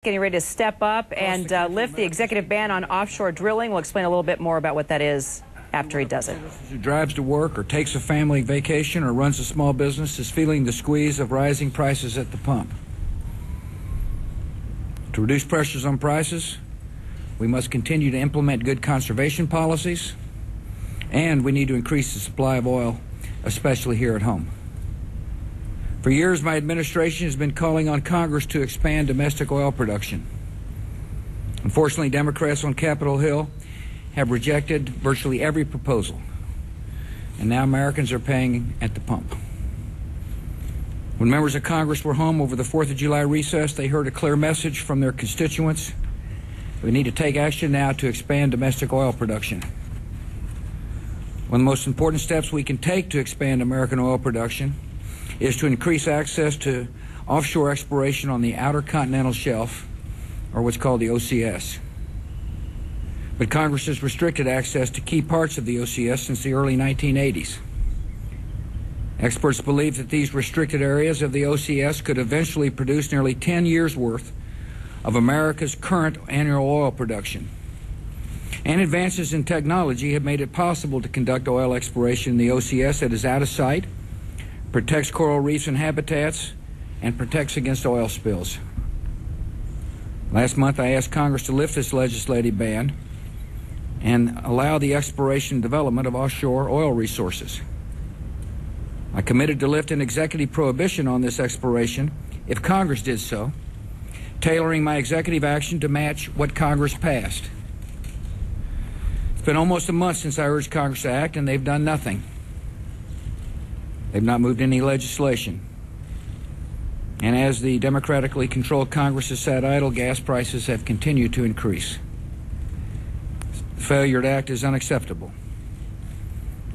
Getting ready to step up and lift the executive ban on offshore drilling. We'll explain a little bit more about what that is after he does it. Who drives to work or takes a family vacation or runs a small business is feeling the squeeze of rising prices at the pump. To reduce pressures on prices, we must continue to implement good conservation policies, and we need to increase the supply of oil, especially here at home. For years, my administration has been calling on Congress to expand domestic oil production. Unfortunately, Democrats on Capitol Hill have rejected virtually every proposal, and now Americans are paying at the pump. When members of Congress were home over the 4th of July recess, they heard a clear message from their constituents. We need to take action now to expand domestic oil production. One of the most important steps we can take to expand American oil production is to increase access to offshore exploration on the outer continental shelf, or what's called the OCS. But Congress has restricted access to key parts of the OCS since the early 1980s. Experts believe that these restricted areas of the OCS could eventually produce nearly 10 years' worth of America's current annual oil production. And advances in technology have made it possible to conduct oil exploration in the OCS that is out of sight, protects coral reefs and habitats, and protects against oil spills. Last month, I asked Congress to lift this legislative ban and allow the exploration and development of offshore oil resources. I committed to lift an executive prohibition on this exploration if Congress did so, tailoring my executive action to match what Congress passed. It's been almost a month since I urged Congress to act, and they've done nothing. They've not moved any legislation. And as the democratically controlled Congress has sat idle, gas prices have continued to increase. The failure to act is unacceptable.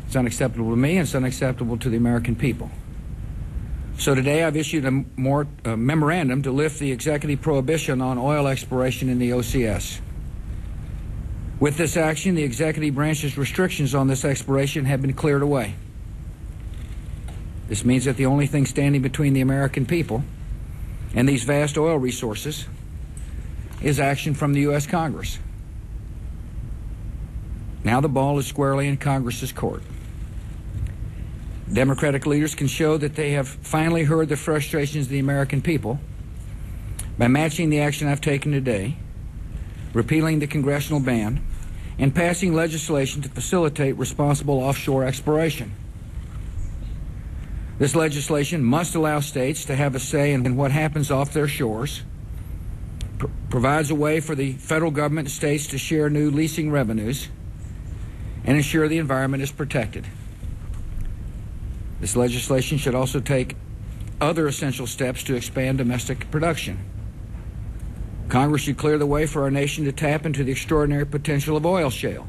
It's unacceptable to me, and it's unacceptable to the American people. So today I've issued a memorandum to lift the executive prohibition on oil exploration in the OCS. With this action, the executive branch's restrictions on this exploration have been cleared away. This means that the only thing standing between the American people and these vast oil resources is action from the U.S. Congress. Now the ball is squarely in Congress's court. Democratic leaders can show that they have finally heard the frustrations of the American people by matching the action I've taken today, repealing the congressional ban, and passing legislation to facilitate responsible offshore exploration. This legislation must allow states to have a say in what happens off their shores, provides a way for the federal government and states to share new leasing revenues, and ensure the environment is protected. This legislation should also take other essential steps to expand domestic production. Congress should clear the way for our nation to tap into the extraordinary potential of oil shale,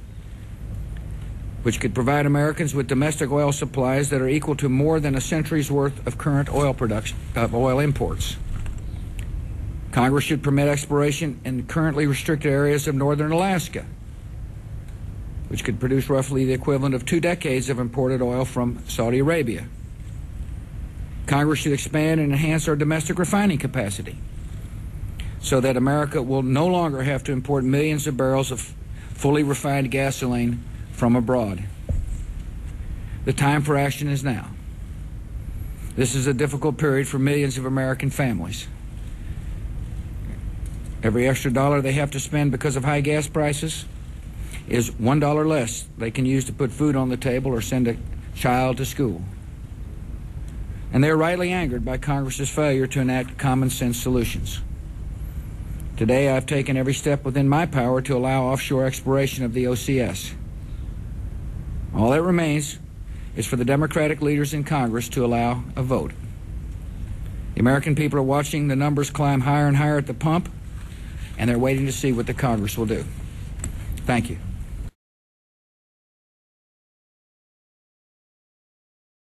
which could provide Americans with domestic oil supplies that are equal to more than a century's worth of current oil production of oil imports. Congress should permit exploration in currently restricted areas of northern Alaska, which could produce roughly the equivalent of 2 decades of imported oil from Saudi Arabia. Congress should expand and enhance our domestic refining capacity so that America will no longer have to import millions of barrels of fully refined gasoline from abroad. The time for action is now. This is a difficult period for millions of American families. Every extra dollar they have to spend because of high gas prices is $1 less they can use to put food on the table or send a child to school. And they're rightly angered by Congress's failure to enact common sense solutions. Today I've taken every step within my power to allow offshore exploration of the OCS. All that remains is for the Democratic leaders in Congress to allow a vote. The American people are watching the numbers climb higher and higher at the pump, and they're waiting to see what the Congress will do. Thank you.